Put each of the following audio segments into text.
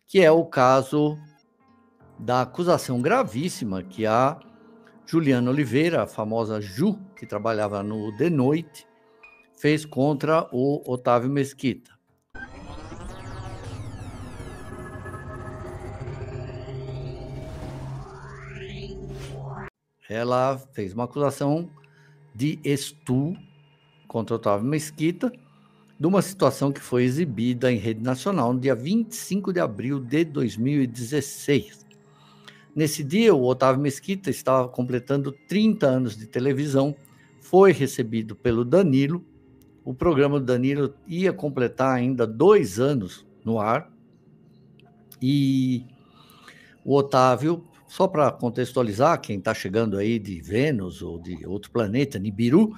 que é o caso da acusação gravíssima que a Juliana Oliveira, a famosa Ju, que trabalhava no De Noite, fez contra o Otávio Mesquita. Ela fez uma acusação de estupro contra o Otávio Mesquita, de uma situação que foi exibida em rede nacional no dia 25 de abril de 2016. Nesse dia, o Otávio Mesquita estava completando 30 anos de televisão, foi recebido pelo Danilo. O programa do Danilo ia completar ainda 2 anos no ar. E o Otávio, só para contextualizar, quem está chegando aí de Vênus ou de outro planeta, Nibiru,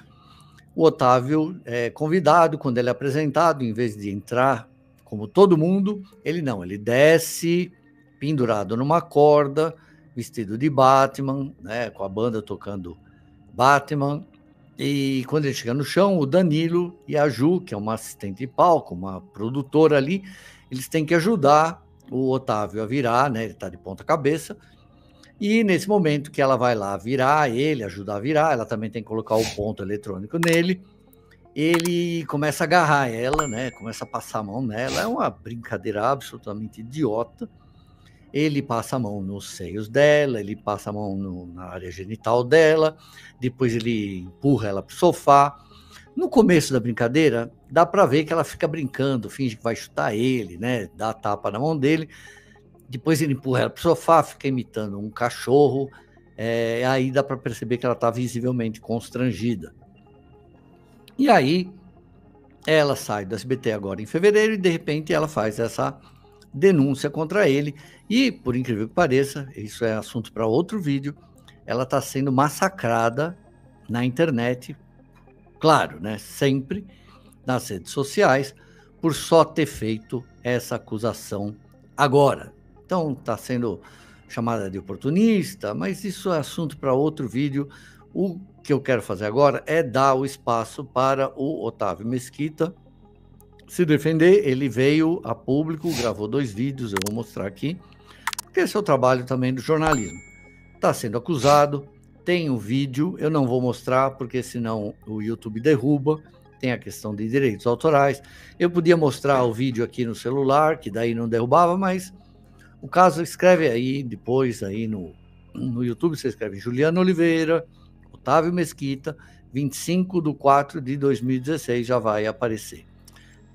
o Otávio é convidado, quando ele é apresentado, em vez de entrar como todo mundo, ele desce pendurado numa corda, vestido de Batman, né, com a banda tocando Batman, e quando ele chega no chão, o Danilo e a Ju, que é uma assistente de palco, uma produtora ali, eles têm que ajudar o Otávio a virar, né, ele está de ponta cabeça, e nesse momento que ela vai lá virar ele, ajudar a virar, ela também tem que colocar o ponto eletrônico nele, ele começa a agarrar ela, né, começa a passar a mão nela, é uma brincadeira absolutamente idiota. Ele passa a mão nos seios dela, ele passa a mão na área genital dela, depois ele empurra ela para o sofá. No começo da brincadeira, dá para ver que ela fica brincando, finge que vai chutar ele, né, dá tapa na mão dele. Depois ele empurra ela para o sofá, fica imitando um cachorro, aí dá para perceber que ela está visivelmente constrangida. E aí ela sai do SBT agora em fevereiro e de repente ela faz essa denúncia contra ele e, por incrível que pareça, isso é assunto para outro vídeo, ela está sendo massacrada na internet, claro, né, sempre nas redes sociais, por só ter feito essa acusação agora. Então está sendo chamada de oportunista, mas isso é assunto para outro vídeo. O que eu quero fazer agora é dar o espaço para o Otávio Mesquita se defender. Ele veio a público, gravou 2 vídeos, eu vou mostrar aqui, porque esse é o trabalho também do jornalismo. Está sendo acusado, tem um vídeo, eu não vou mostrar, porque senão o YouTube derruba, tem a questão de direitos autorais. Eu podia mostrar o vídeo aqui no celular, que daí não derrubava, mas o caso, escreve aí depois, aí no YouTube, você escreve Juliana Oliveira, Otávio Mesquita, 25/4/2016, já vai aparecer.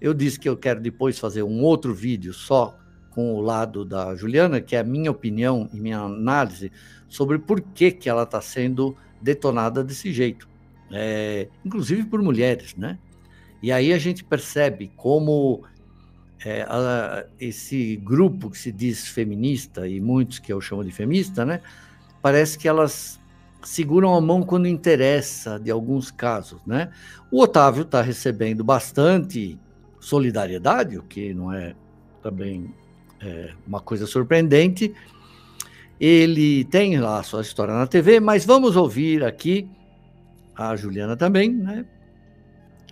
Eu disse que eu quero depois fazer um outro vídeo só com o lado da Juliana, que é a minha opinião e minha análise sobre por que ela está sendo detonada desse jeito, inclusive por mulheres, né? E aí a gente percebe como esse grupo que se diz feminista, e muitos que eu chamo de feminista, né? Parece que elas seguram a mão quando interessa, de alguns casos, né? O Otávio está recebendo bastante solidariedade, o que não é também uma coisa surpreendente. Ele tem lá a sua história na TV, mas vamos ouvir aqui a Juliana também, né?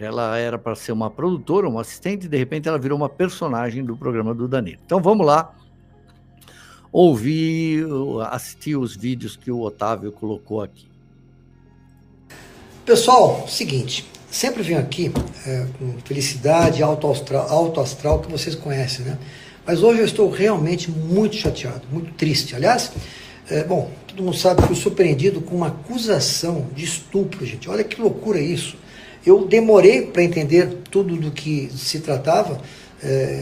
Ela era para ser uma produtora, uma assistente, e de repente ela virou uma personagem do programa do Danilo. Então vamos lá ouvir, assistir os vídeos que o Otávio colocou aqui. Pessoal, seguinte, sempre venho aqui com felicidade, alto astral, que vocês conhecem, né? Mas hoje eu estou realmente muito chateado, muito triste. Aliás, bom, todo mundo sabe que fui surpreendido com uma acusação de estupro, gente. Olha que loucura isso. Eu demorei para entender tudo do que se tratava.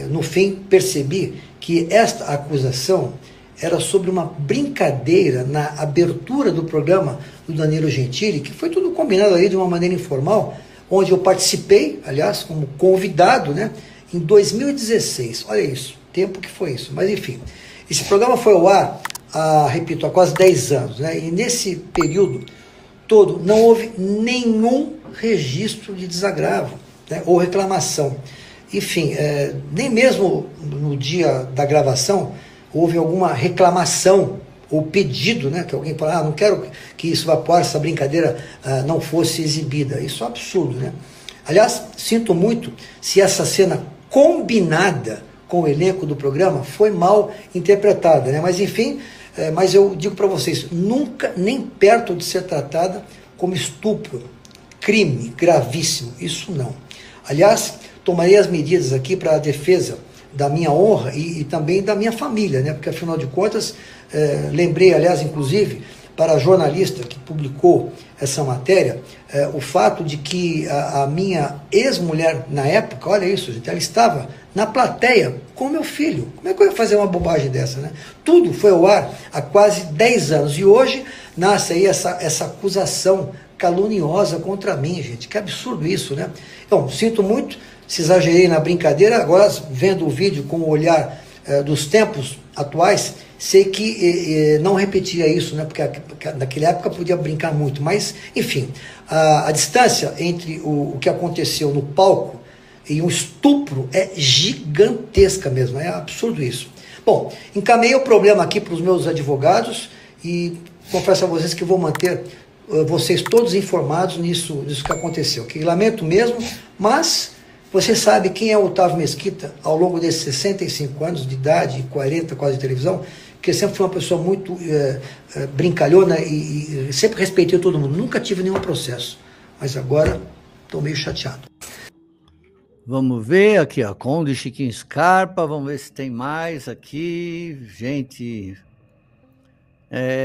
No fim, percebi que esta acusação era sobre uma brincadeira na abertura do programa do Danilo Gentili, que foi tudo combinado ali de uma maneira informal, onde eu participei, aliás, como convidado, né, em 2016. Olha isso, tempo que foi isso. Mas, enfim, esse programa foi ao ar, repito, há quase 10 anos, né, e nesse período todo não houve nenhum registro de desagravo, né, ou reclamação. Enfim, nem mesmo no dia da gravação houve alguma reclamação ou pedido, né, que alguém fala, não quero que isso vá para essa brincadeira não fosse exibida. Isso é um absurdo, né? Aliás, sinto muito se essa cena combinada com o elenco do programa foi mal interpretada, né? Mas enfim, mas eu digo para vocês, nunca, nem perto de ser tratada como estupro, crime gravíssimo, isso não. Aliás, tomarei as medidas aqui para a defesa da minha honra e também da minha família, né? Porque afinal de contas, lembrei, aliás, inclusive, para a jornalista que publicou essa matéria, o fato de que a minha ex-mulher, na época, olha isso, gente, ela estava na plateia com meu filho. Como é que eu ia fazer uma bobagem dessa, né? Tudo foi ao ar há quase 10 anos. E hoje nasce aí essa acusação caluniosa contra mim, gente. Que absurdo isso, né? Então, sinto muito se exagerei na brincadeira. Agora, vendo o vídeo com o olhar dos tempos atuais, sei que não repetia isso, né? Porque naquela época podia brincar muito. Mas, enfim, a distância entre o que aconteceu no palco e um estupro é gigantesca mesmo. É absurdo isso. Bom, encaminhei o problema aqui para os meus advogados e confesso a vocês que vou manter vocês todos informados nisso que aconteceu. Que lamento mesmo, mas você sabe quem é o Otávio Mesquita ao longo desses 65 anos de idade, 40 quase de televisão, porque sempre foi uma pessoa muito brincalhona e sempre respeitei todo mundo. Nunca tive nenhum processo, mas agora estou meio chateado. Vamos ver aqui, ó, Conde Chiquinho Scarpa, vamos ver se tem mais aqui, gente,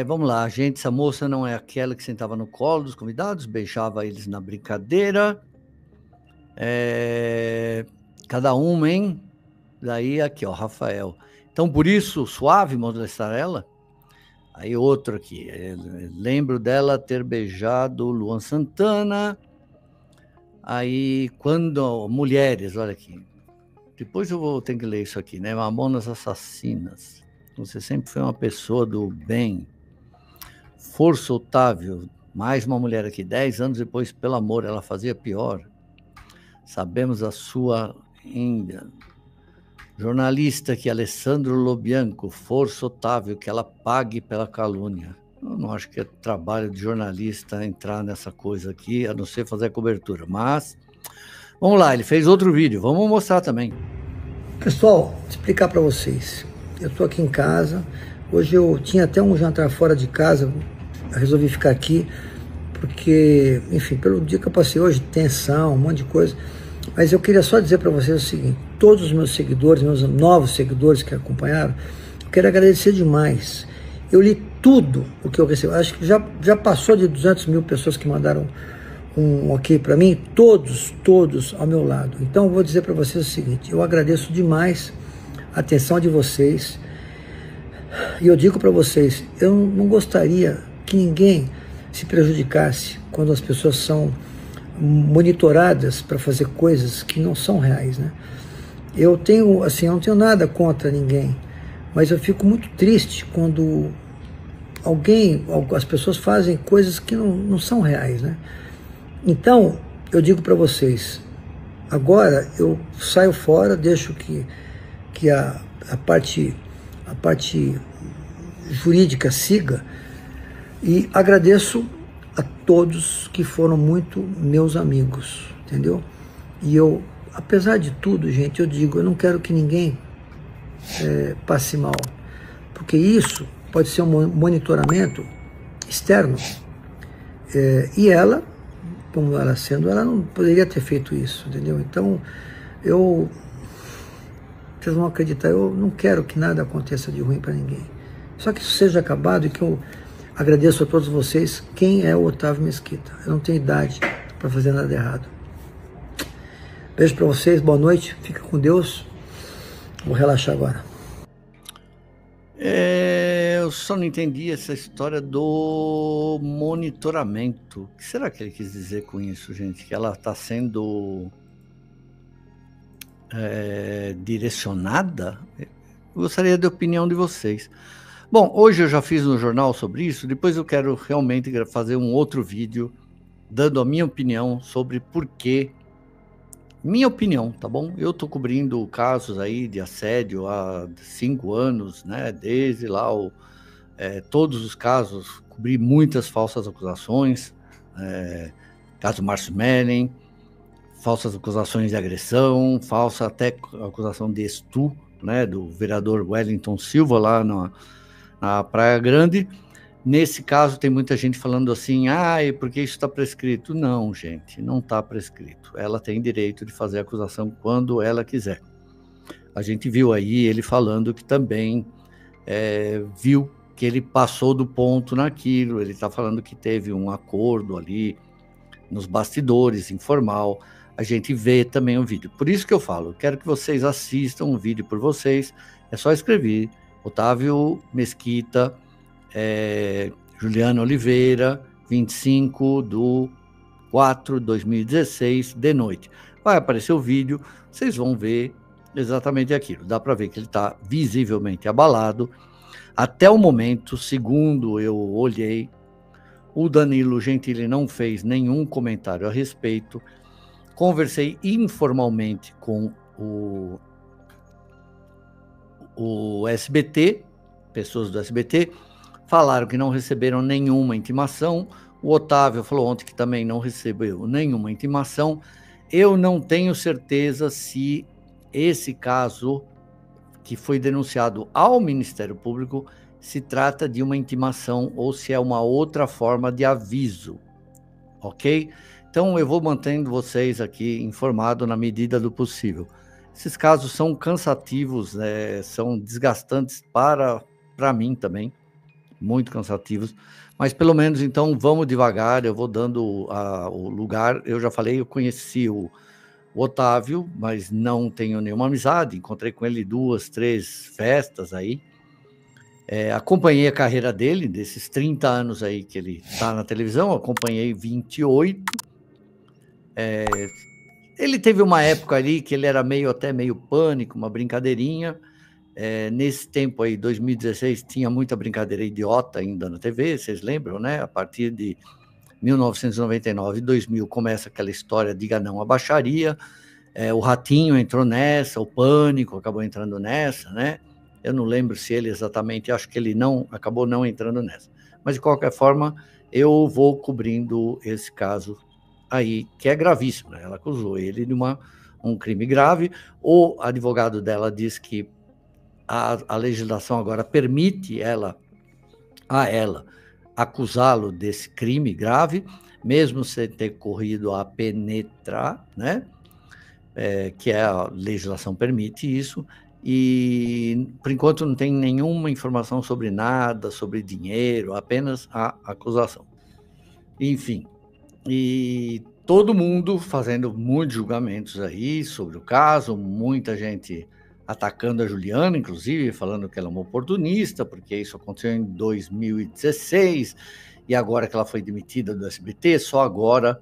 vamos lá, gente, essa moça não é aquela que sentava no colo dos convidados, beijava eles na brincadeira, cada uma, hein, daí aqui, ó, Rafael, então por isso, suave molestar ela, aí outro aqui, lembro dela ter beijado Luan Santana. Aí, quando mulheres, olha aqui, depois eu vou ter que ler isso aqui, né? Mamonas Assassinas. Você sempre foi uma pessoa do bem. Força Otávio, mais uma mulher aqui, 10 anos depois, pelo amor, ela fazia pior. Sabemos a sua ainda. Jornalista aqui, Alessandro Lobianco, Força Otávio, que ela pague pela calúnia. Eu não acho que é trabalho de jornalista entrar nessa coisa aqui, a não ser fazer a cobertura. Mas, vamos lá, ele fez outro vídeo, vamos mostrar também. Pessoal, vou explicar para vocês. Eu estou aqui em casa, hoje eu tinha até um jantar fora de casa, resolvi ficar aqui, porque, enfim, pelo dia que eu passei hoje, tensão, um monte de coisa. Mas eu queria só dizer para vocês o seguinte, todos os meus seguidores, meus novos seguidores que acompanharam, eu quero agradecer demais. Eu li tudo o que eu recebi, acho que já passou de 200 mil pessoas que mandaram um ok para mim, todos ao meu lado. Então eu vou dizer para vocês o seguinte, eu agradeço demais a atenção de vocês, e eu digo para vocês, eu não gostaria que ninguém se prejudicasse quando as pessoas são monitoradas para fazer coisas que não são reais, né? Eu tenho, assim, eu não tenho nada contra ninguém, mas eu fico muito triste quando as pessoas fazem coisas que não são reais, né? Então, eu digo para vocês, agora eu saio fora, deixo que a parte jurídica siga, e agradeço a todos que foram muito meus amigos, entendeu? E eu, apesar de tudo, gente, eu digo, eu não quero que ninguém passe mal, porque isso pode ser um monitoramento externo, e ela, como ela sendo, ela não poderia ter feito isso, entendeu? Então, vocês vão acreditar, eu não quero que nada aconteça de ruim para ninguém, só que isso seja acabado e que eu agradeço a todos vocês. Quem é o Otávio Mesquita? Eu não tenho idade para fazer nada errado. Beijo para vocês, boa noite, fica com Deus, vou relaxar agora. Eu só não entendi essa história do monitoramento. O que será que ele quis dizer com isso, gente? Que ela está sendo direcionada? Eu gostaria da opinião de vocês. Bom, hoje eu já fiz um jornal sobre isso, depois eu quero realmente fazer um outro vídeo dando a minha opinião sobre por que. Minha opinião, tá bom? Eu tô cobrindo casos aí de assédio há 5 anos, né? Desde lá, todos os casos, cobri muitas falsas acusações, caso Márcio Mellen, falsas acusações de agressão, falsa até acusação de estupro, né, do vereador Wellington Silva, lá na Praia Grande. Nesse caso, tem muita gente falando assim, porque isso está prescrito. Não, gente, não está prescrito. Ela tem direito de fazer a acusação quando ela quiser. A gente viu aí ele falando que também viu que ele passou do ponto naquilo, ele está falando que teve um acordo ali nos bastidores, informal. A gente vê também o vídeo. Por isso que eu falo, quero que vocês assistam o vídeo por vocês. É só escrever Otávio Mesquita, Juliana Oliveira, 25/4/2016, de noite. Vai aparecer o vídeo, vocês vão ver exatamente aquilo. Dá para ver que ele está visivelmente abalado. Até o momento, segundo eu olhei, o Danilo Gentili não fez nenhum comentário a respeito. Conversei informalmente com o SBT, pessoas do SBT, falaram que não receberam nenhuma intimação. O Otávio falou ontem que também não recebeu nenhuma intimação. Eu não tenho certeza se esse caso que foi denunciado ao Ministério Público se trata de uma intimação ou se é uma outra forma de aviso, ok? Então eu vou mantendo vocês aqui informados na medida do possível. Esses casos são cansativos, são desgastantes para mim também, muito cansativos, mas pelo menos então vamos devagar, eu vou dando o lugar. Eu já falei, eu conheci o Otávio, mas não tenho nenhuma amizade, encontrei com ele 2, 3 festas aí, acompanhei a carreira dele, desses 30 anos aí que ele está na televisão, acompanhei 28, ele teve uma época ali que ele era até meio pânico, uma brincadeirinha. Nesse tempo aí, 2016, tinha muita brincadeira idiota ainda na TV, vocês lembram, né? A partir de 1999 e 2000 começa aquela história diga não à baixaria, o Ratinho entrou nessa, o Pânico acabou entrando nessa, né? Eu não lembro se ele exatamente, acho que ele acabou não entrando nessa. Mas, de qualquer forma, eu vou cobrindo esse caso aí, que é gravíssimo, né? Ela acusou ele de um crime grave. O advogado dela diz que a legislação agora permite a ela acusá-lo desse crime grave, mesmo sem ter corrido a penetrar, né? Que a legislação permite isso, e por enquanto não tem nenhuma informação sobre nada, sobre dinheiro, apenas a acusação. Enfim, e todo mundo fazendo muitos julgamentos aí sobre o caso, muita gente atacando a Juliana, inclusive, falando que ela é uma oportunista, porque isso aconteceu em 2016, e agora que ela foi demitida do SBT, só agora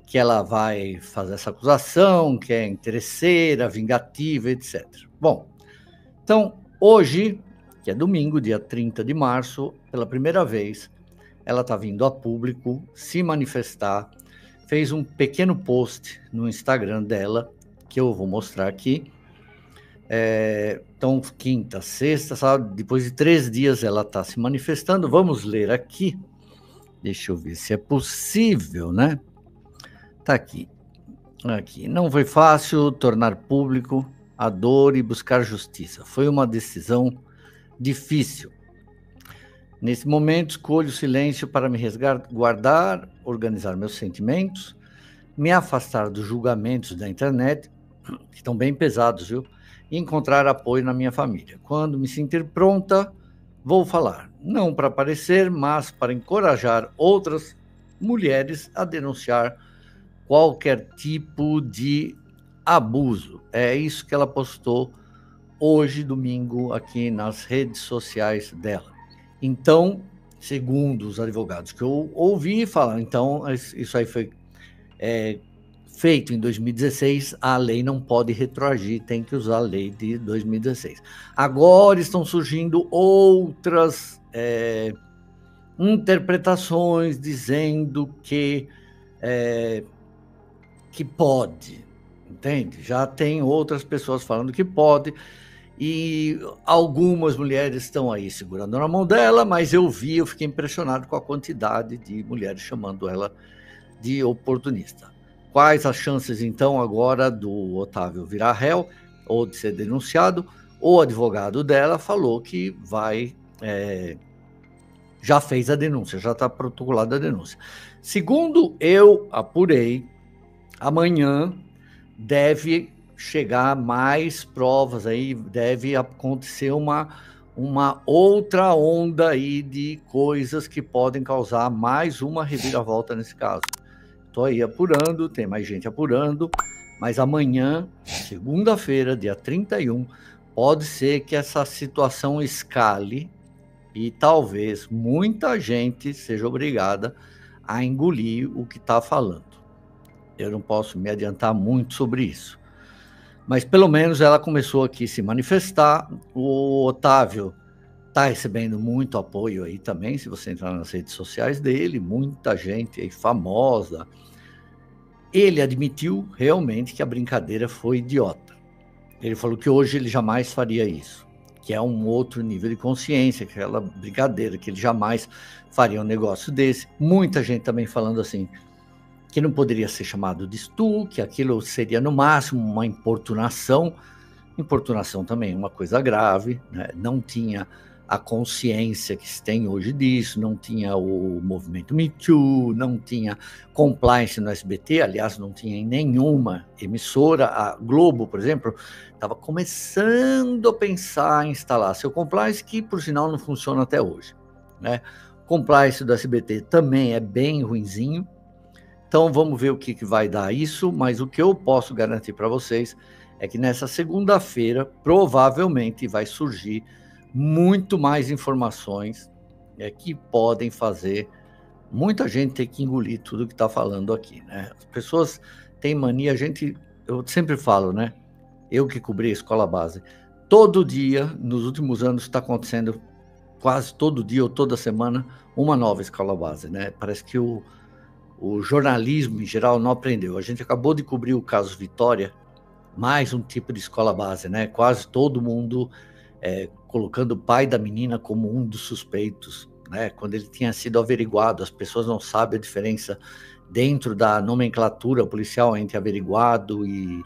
que ela vai fazer essa acusação, que é interesseira, vingativa, etc. Bom, então, hoje, que é domingo, dia 30 de março, pela primeira vez, ela está vindo a público se manifestar, fez um pequeno post no Instagram dela, que eu vou mostrar aqui. Então, quinta, sexta, sábado, depois de 3 dias ela está se manifestando. Vamos ler aqui. Deixa eu ver se é possível, né? Tá aqui. Não foi fácil tornar público a dor e buscar justiça. Foi uma decisão difícil. Nesse momento, escolho o silêncio para me resguardar, organizar meus sentimentos, me afastar dos julgamentos da internet, que estão bem pesados, viu? E encontrar apoio na minha família. Quando me sentir pronta, vou falar. Não para aparecer, mas para encorajar outras mulheres a denunciar qualquer tipo de abuso. É isso que ela postou hoje, domingo, aqui nas redes sociais dela. Então, segundo os advogados que eu ouvi falar, então, isso aí foi feito em 2016, a lei não pode retroagir, tem que usar a lei de 2016. Agora estão surgindo outras interpretações dizendo que pode, entende? Já tem outras pessoas falando que pode, e algumas mulheres estão aí segurando na mão dela, mas eu fiquei impressionado com a quantidade de mulheres chamando ela de oportunista. Quais as chances, então, agora do Otávio virar réu ou de ser denunciado? O advogado dela falou que já fez a denúncia, já está protocolada a denúncia. Segundo eu apurei, amanhã deve chegar mais provas aí, deve acontecer uma outra onda aí de coisas que podem causar mais uma reviravolta nesse caso. Estou aí apurando, tem mais gente apurando, mas amanhã, segunda-feira, dia 31, pode ser que essa situação escale e talvez muita gente seja obrigada a engolir o que está falando. Eu não posso me adiantar muito sobre isso. Mas pelo menos ela começou aqui a se manifestar. O Otávio está recebendo muito apoio aí também, se você entrar nas redes sociais dele, muita gente aí famosa. Ele admitiu realmente que a brincadeira foi idiota. Ele falou que hoje ele jamais faria isso, que é um outro nível de consciência, aquela brincadeira, que ele jamais faria um negócio desse. Muita gente também falando assim, que não poderia ser chamado de estupro, que aquilo seria no máximo uma importunação. Importunação também é uma coisa grave, né? Não tinha a consciência que se tem hoje disso, não tinha o movimento Me Too, não tinha compliance no SBT, aliás, não tinha em nenhuma emissora. A Globo, por exemplo, estava começando a pensar em instalar seu compliance, que por sinal não funciona até hoje, né? Compliance do SBT também é bem ruinzinho. Então vamos ver o que vai dar isso, mas o que eu posso garantir para vocês é que nessa segunda-feira provavelmente vai surgir muito mais informações que podem fazer muita gente ter que engolir tudo que está falando aqui, né? As pessoas têm mania, eu sempre falo, né? Eu que cobri a escola base, todo dia, nos últimos anos, está acontecendo quase todo dia ou toda semana uma nova escola base, né? Parece que o jornalismo em geral não aprendeu. A gente acabou de cobrir o caso Vitória, mais um tipo de escola base, né? Quase todo mundo colocando o pai da menina como um dos suspeitos, né? Quando ele tinha sido averiguado. As pessoas não sabem a diferença dentro da nomenclatura policial entre averiguado e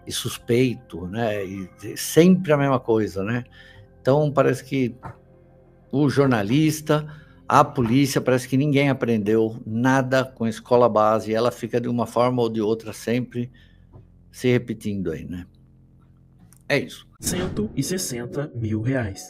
suspeito, né? E sempre a mesma coisa, né? Então parece que o jornalista, a polícia, parece que ninguém aprendeu nada com a escola base, ela fica de uma forma ou de outra sempre se repetindo aí, né? É isso. R$160 mil.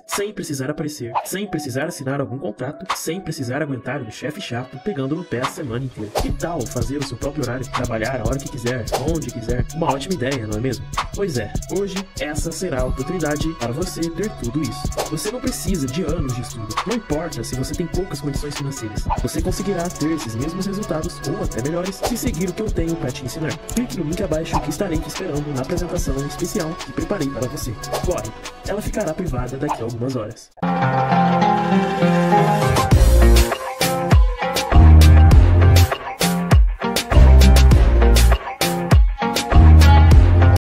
Sem precisar aparecer, sem precisar assinar algum contrato, sem precisar aguentar um chefe chato pegando no pé a semana inteira. Que tal fazer o seu próprio horário, trabalhar a hora que quiser, onde quiser? Uma ótima ideia, não é mesmo? Pois é, hoje essa será a oportunidade para você ter tudo isso. Você não precisa de anos de estudo, não importa se você tem poucas condições financeiras. Você conseguirá ter esses mesmos resultados, ou até melhores, se seguir o que eu tenho para te ensinar. Clique no link abaixo que estarei te esperando na apresentação especial que preparei para você. Corre, ela ficará privada daqui a algumas horas.